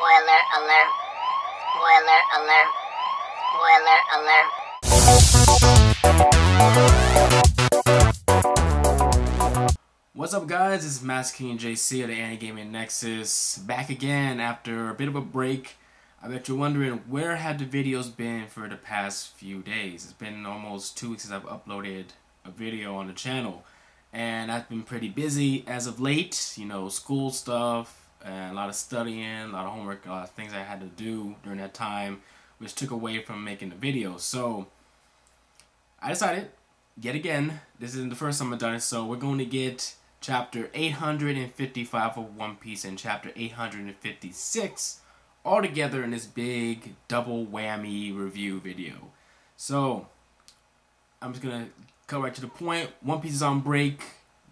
Spoiler alert. Spoiler alert. Spoiler alert. What's up, guys? This is Master King JC of the Anime Gaming Nexus, back again after a bit of a break. I bet you're wondering, where have the videos been for the past few days? It's been almost 2 weeks since I've uploaded a video on the channel, and I've been pretty busy as of late. You know, school stuff, and a lot of studying, a lot of homework, a lot of things I had to do during that time, which took away from making the video. So I decided, yet again, this isn't the first time I've done it, so we're going to get chapter 855 of One Piece and chapter 856 all together in this big double whammy review video. So I'm just gonna cut right to the point. One Piece is on break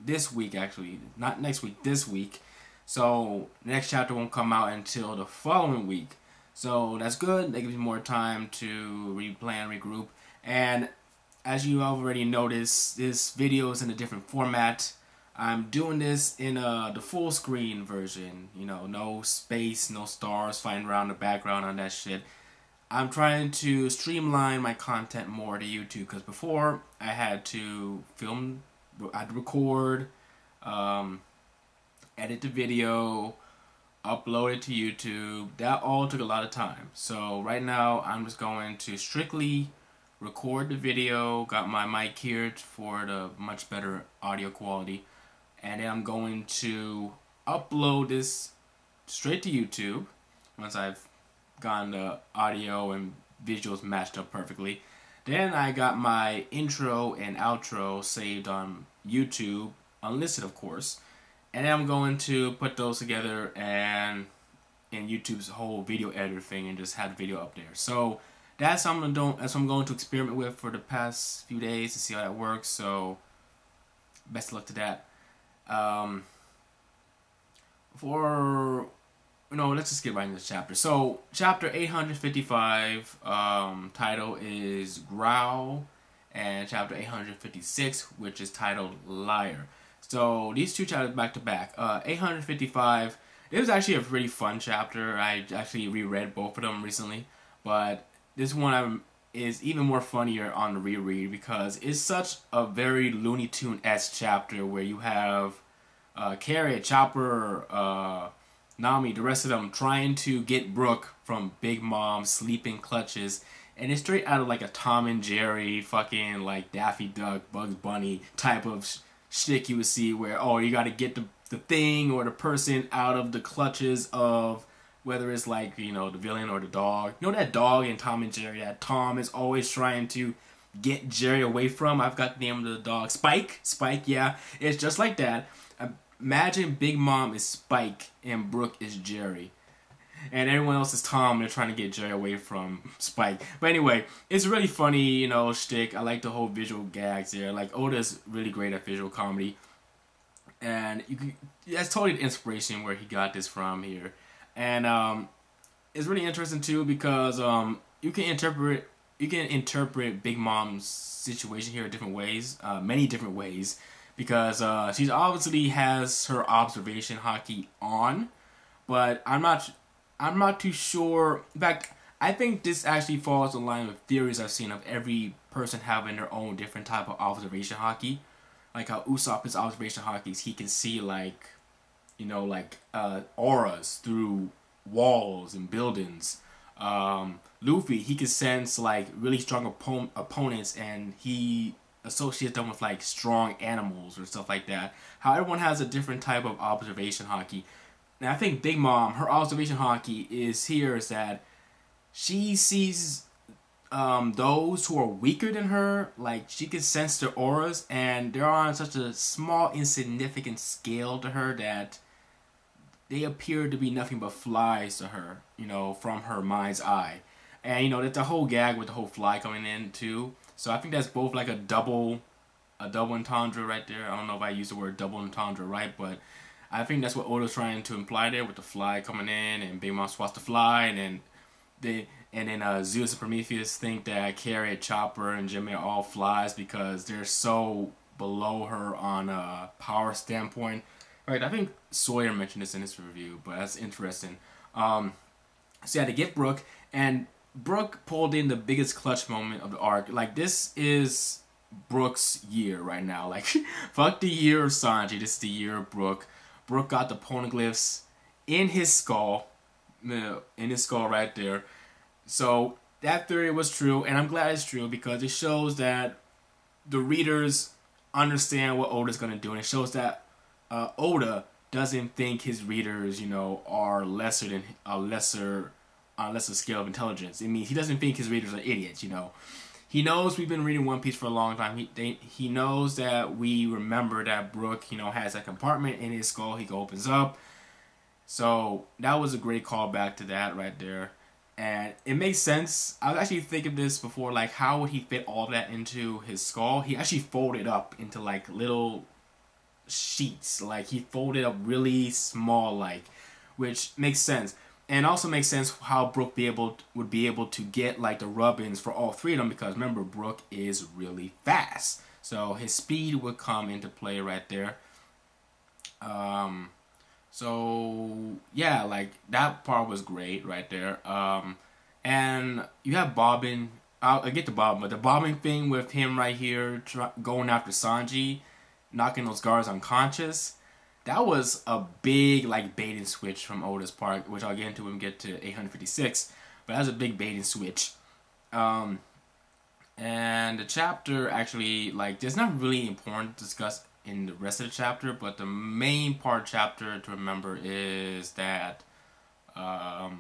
this week, actually, not next week, this week. So the next chapter won't come out until the following week. So that's good. That gives me more time to replan, regroup. And as you already noticed, this video is in a different format. I'm doing this in the full screen version, you know, no space, no stars flying around the background on that shit. I'm trying to streamline my content more to YouTube, because before I had to film, I had to record, edit the video, upload it to YouTube. That all took a lot of time. So right now I'm just going to strictly record the video, got my mic here for the much better audio quality. And then I'm going to upload this straight to YouTube once I've gotten the audio and visuals matched up perfectly. Then I got my intro and outro saved on YouTube, unlisted of course. And then I'm going to put those together and in YouTube's whole video editor thing and just have the video up there. So that's what I'm going to experiment with for the past few days to see how that works. So best of luck to that. Let's just get right into the chapter. So, chapter 855, title is Growl, and chapter 856, which is titled Liar. So, these two chapters back to back. 855, it was actually a really fun chapter. I actually reread both of them recently, but this one is even more funnier on the reread because it's such a very Looney Tune-esque chapter where you have Carrot, Chopper, Nami, the rest of them trying to get Brook from Big Mom's sleeping clutches, and it's straight out of like a Tom and Jerry fucking like Daffy Duck, Bugs Bunny type of shtick you would see where, oh, you gotta get the thing or the person out of the clutches of whether it's like, you know, the villain or the dog. You know that dog in Tom and Jerry that Tom is always trying to get Jerry away from? I've got the name of the dog. Spike? Spike, yeah. It's just like that. Imagine Big Mom is Spike and Brook is Jerry. And everyone else is Tom. They're trying to get Jerry away from Spike. But anyway, it's really funny, you know, shtick. I like the whole visual gags there. Like, Oda's really great at visual comedy. And that's totally the inspiration where he got this from here. And it's really interesting too because you can interpret Big Mom's situation here in different ways, many different ways, because she obviously has her observation haki on, but I'm not too sure. In fact, I think this actually falls in line with theories I've seen of every person having their own different type of observation haki, like how Usopp's observation haki is he can see like, you know, like auras through walls and buildings. Luffy, he can sense like really strong opponents, and he associates them with like strong animals or stuff like that. How everyone has a different type of observation haki. Now I think Big Mom, her observation haki is that she sees those who are weaker than her, like she can sense their auras, and they're on such a small, insignificant scale to her that they appear to be nothing but flies to her, you know, from her mind's eye. And, you know, that's the whole gag with the whole fly coming in, too. So I think that's both like a double entendre right there. I don't know if I use the word double entendre right, but I think that's what Oda's trying to imply there with the fly coming in, and Big Mom swats the fly, and then Zeus and Prometheus think that Carrot, Chopper, and Jimmy are all flies because they're so below her on a power standpoint. Right, I think Sawyer mentioned this in his review, but that's interesting. So he had to get Brook, and Brook pulled in the biggest clutch moment of the arc. Like, this is Brook's year right now. Like, fuck the year of Sanji. This is the year of Brook. Brook got the poneglyphs in his skull. In his skull right there. So, that theory was true, and I'm glad it's true because it shows that the readers understand what Oda's going to do, and it shows that Oda doesn't think his readers, you know, are lesser than lesser scale of intelligence. I mean, he doesn't think his readers are idiots, you know. He knows we've been reading One Piece for a long time. He knows that we remember that Brook, you know, has a compartment in his skull he opens up. So that was a great callback to that right there. And it makes sense. I was actually thinking this before, like, how would he fit all that into his skull? He actually folded up into, like, little sheets. Like, he folded up really small, like, which makes sense. And also makes sense how Brook would be able to get, like, the rub-ins for all three of them, because remember, Brook is really fast. So his speed would come into play right there. So yeah, like, that part was great right there. And you have Bobbin. I get the Bobbin, but the Bobbin thing with him right here going after Sanji, knocking those guards unconscious, that was a big, like, bait and switch from Oda's part, which I'll get into when we get to 856. But that was a big bait and switch. And the chapter actually, like, there's not really important to discuss in the rest of the chapter, but the main part chapter to remember is that Sanji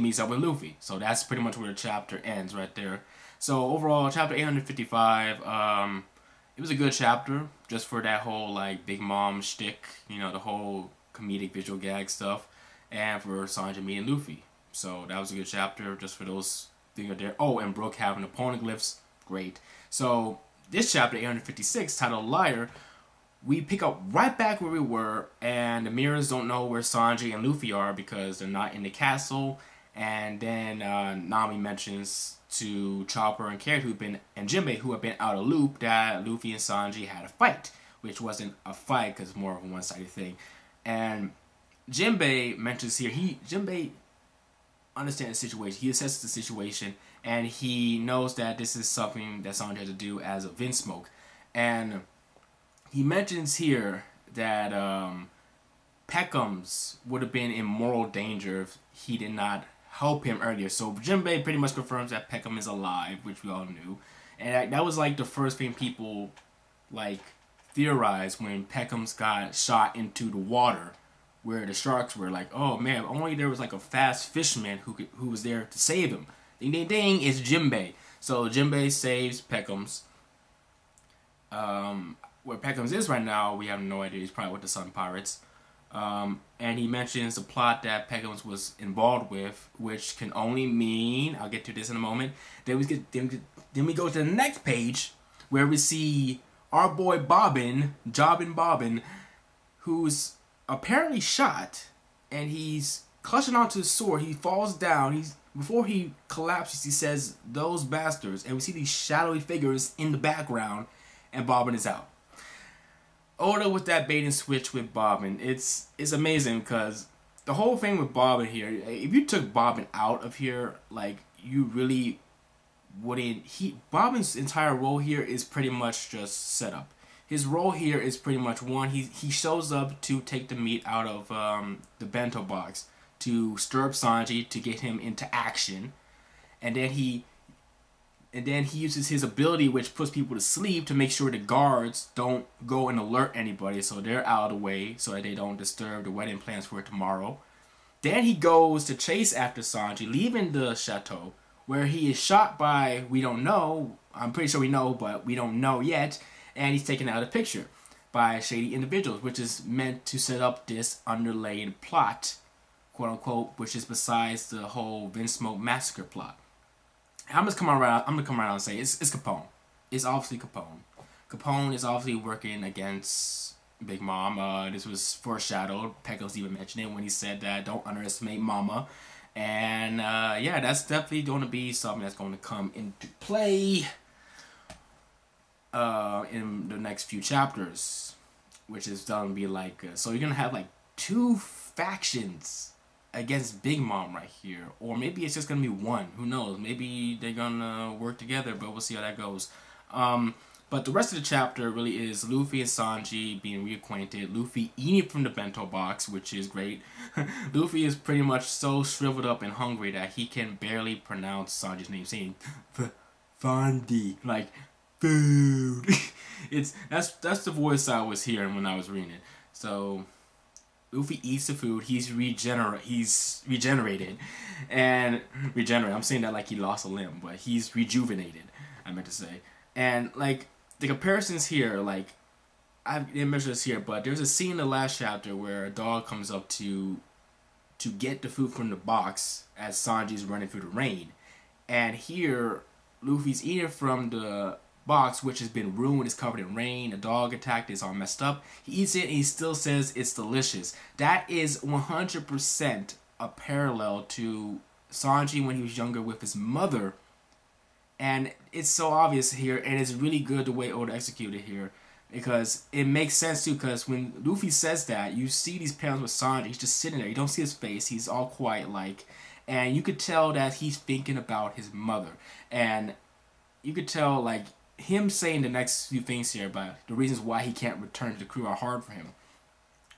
meets up with Luffy. So that's pretty much where the chapter ends right there. So overall, chapter 855, it was a good chapter just for that whole, like, Big Mom shtick, you know, the whole comedic visual gag stuff, and for Sanji meeting Luffy. So that was a good chapter just for those things there. Oh, and Brook having the poneglyphs, great. So this chapter 856, titled Liar, we pick up right back where we were, and the mirrors don't know where Sanji and Luffy are because they're not in the castle. And then Nami mentions to Chopper and Carrot and Jinbei, who have been out of loop, that Luffy and Sanji had a fight, which wasn't a fight because it's more of a one-sided thing. And Jinbei mentions here, Jinbei understands the situation. He assesses the situation, and he knows that this is something that Sanji has to do as a Vinsmoke. Smoke. And he mentions here that Peckham's would have been in moral danger if he did not help him earlier. So Jinbei pretty much confirms that Peckham is alive, which we all knew. And that was, like, the first thing people, like, theorized when Peckham's got shot into the water where the sharks were. Like, oh man, only there was, like, a fast fisherman who was there to save him. Ding ding ding, it's Jinbei. So Jinbei saves Peckham's. Where Peckham's is right now, we have no idea. He's probably with the Sun Pirates. And he mentions the plot that Peckham's was involved with, which can only mean, I'll get to this in a moment, then we go to the next page, where we see our boy Jobbin Bobbin, who's apparently shot, and he's clutching onto his sword. He falls down. Before he collapses, he says, "Those bastards," and we see these shadowy figures in the background, and Bobbin is out. Oda with that bait and switch with Bobbin, it's amazing, because the whole thing with Bobbin here, if you took Bobbin out of here, like, you really wouldn't. Bobbin's entire role here is pretty much just set up. His role here is pretty much one, he shows up to take the meat out of the bento box, to stir up Sanji, to get him into action, and then he uses his ability, which puts people to sleep, to make sure the guards don't go and alert anybody, so they're out of the way, so that they don't disturb the wedding plans for tomorrow. Then he goes to chase after Sanji, leaving the chateau, where he is shot by, we don't know, I'm pretty sure we know, but we don't know yet, and he's taken out of the picture by shady individuals, which is meant to set up this underlaid plot, quote unquote, which is besides the whole Vinsmoke massacre plot. I'm gonna come around and say it's Capone. It's obviously Capone. Capone is obviously working against Big Mom. This was foreshadowed. Pecos even mentioned it when he said that don't underestimate Mama. And yeah, that's definitely going to be something that's going to come into play in the next few chapters, which is going to be like so you're gonna have like two factions against Big Mom right here, or maybe it's just gonna be one. Who knows? Maybe they're gonna work together, but we'll see how that goes. But the rest of the chapter really is Luffy and Sanji being reacquainted. Luffy eating from the bento box, which is great. Luffy is pretty much so shriveled up and hungry that he can barely pronounce Sanji's name, saying Fondi, like food. That's the voice I was hearing when I was reading it. So Luffy eats the food. He's regenerated, and regenerate. I'm saying that like he lost a limb, but he's rejuvenated. I meant to say, and like the comparisons here, like I didn't mention this here, but there's a scene in the last chapter where a dog comes up to get the food from the box as Sanji's running through the rain, and here Luffy's eating from the box, which has been ruined, is covered in rain, a dog attacked, it's all messed up. He eats it and he still says it's delicious. That is 100% a parallel to Sanji when he was younger with his mother, and it's so obvious here, and it's really good the way Oda executed here, because it makes sense too, because when Luffy says that, you see these panels with Sanji, he's just sitting there, you don't see his face, he's all quiet like, and you could tell that he's thinking about his mother, and you could tell like him saying the next few things here about the reasons why he can't return to the crew are hard for him.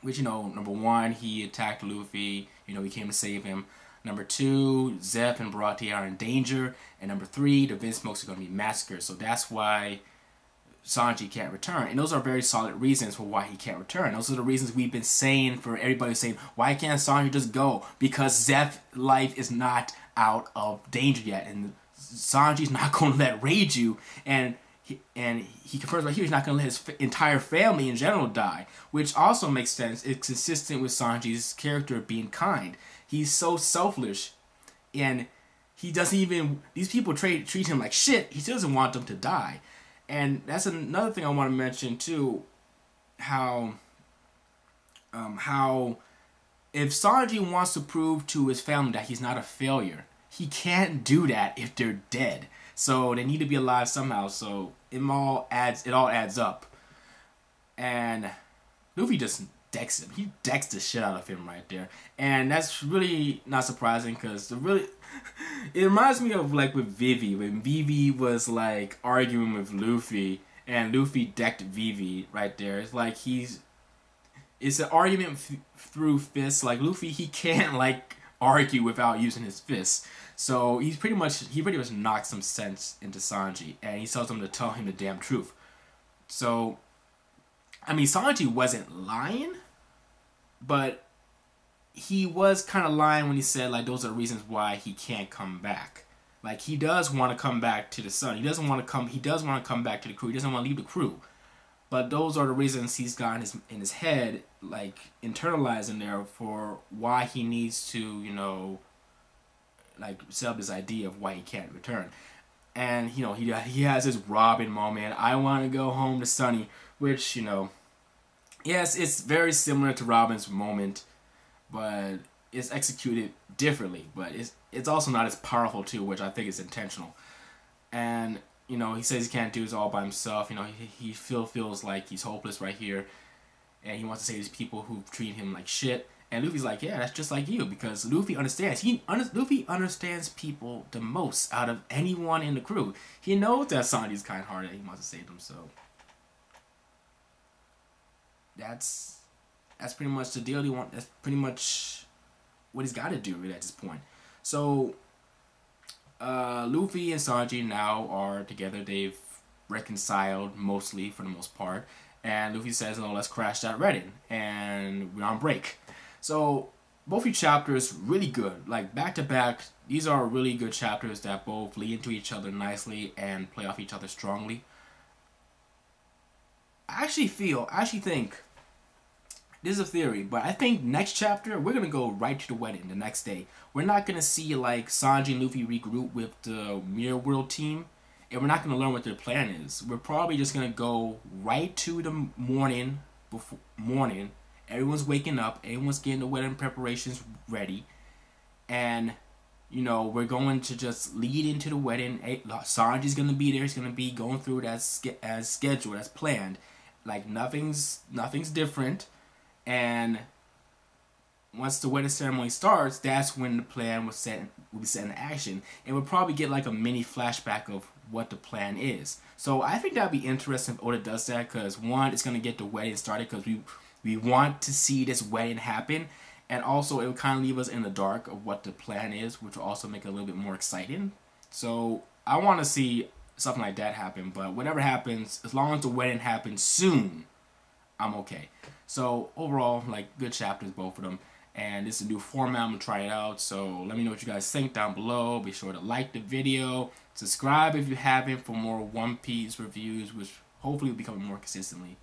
Which, you know, number one, he attacked Luffy, you know, he came to save him. Number two, Zeph and Barati are in danger. And number three, the Vinsmokes are going to be massacred. So that's why Sanji can't return. And those are very solid reasons for why he can't return. Those are the reasons we've been saying for everybody saying, why can't Sanji just go? Because Zeph's life is not out of danger yet. And Sanji's not going to let Reiju, and he confirms right here he's not going to let his entire family in general die, which also makes sense. It's consistent with Sanji's character being kind. He's so selfish, and he doesn't even, these people treat him like shit. He doesn't want them to die. And that's another thing I want to mention too, how if Sanji wants to prove to his family that he's not a failure, he can't do that if they're dead. So they need to be alive somehow. So it all adds up. And Luffy just decks him. He decks the shit out of him right there. And that's really not surprising, because it reminds me of like with Vivi, when Vivi was like arguing with Luffy and Luffy decked Vivi right there. It's like it's an argument through fists. Like Luffy, he can't like argue without using his fists. So he pretty much knocks some sense into Sanji, and he tells him to tell him the damn truth. So, I mean, Sanji wasn't lying, but he was kind of lying when he said like those are the reasons why he can't come back. Like he does want to come back to the sun. He does want to come back to the crew. He doesn't want to leave the crew. But those are the reasons he's got in his head, like internalizing there for why he needs to, you know, like set up this idea of why he can't return. And, you know, he has this Robin moment. I want to go home to Sunny, which, you know, yes, it's very similar to Robin's moment, but it's executed differently. But it's also not as powerful too, which I think is intentional. And, you know, he says he can't do this all by himself. You know, he feels like he's hopeless right here, and he wants to save these people who treat him like shit. And Luffy's like, yeah, that's just like you, because Luffy understands. Luffy understands people the most out of anyone in the crew. He knows that Sanji's kind-hearted. He wants to save them. So that's pretty much the deal. That's pretty much what he's got to do really at this point. So Luffy and Sanji now are together. They've reconciled mostly, for the most part. And Luffy says, "No, let's crash that Reddit," and we're on break. So both these chapters really good, like back to back. These are really good chapters that both lead into each other nicely and play off each other strongly. I actually think, this is a theory, but I think next chapter we're gonna go right to the wedding the next day. We're not gonna see like Sanji and Luffy regroup with the Mirror World team, and we're not gonna learn what their plan is. We're probably just gonna go right to the morning. Everyone's waking up. Everyone's getting the wedding preparations ready. And, you know, we're going to just lead into the wedding. Sanji's going to be there. He's going to be going through it as scheduled, as planned. Like, nothing's different. And once the wedding ceremony starts, that's when the plan will be set in action, and we'll probably get like a mini flashback of what the plan is. So I think that'd be interesting if Oda does that, because one, it's gonna get the wedding started, because we want to see this wedding happen, and also it will kind of leave us in the dark of what the plan is, which will also make it a little bit more exciting. So I want to see something like that happen, but whatever happens, as long as the wedding happens soon, I'm okay. So overall, like, good chapters, both of them. And this is a new format. I'm gonna try it out. So let me know what you guys think down below. Be sure to like the video, subscribe if you haven't for more One Piece reviews, which hopefully will be coming more consistently.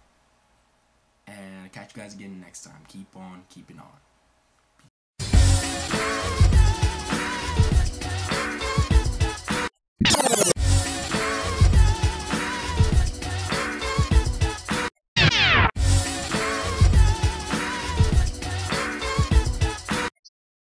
And catch you guys again next time. Keep on keeping on.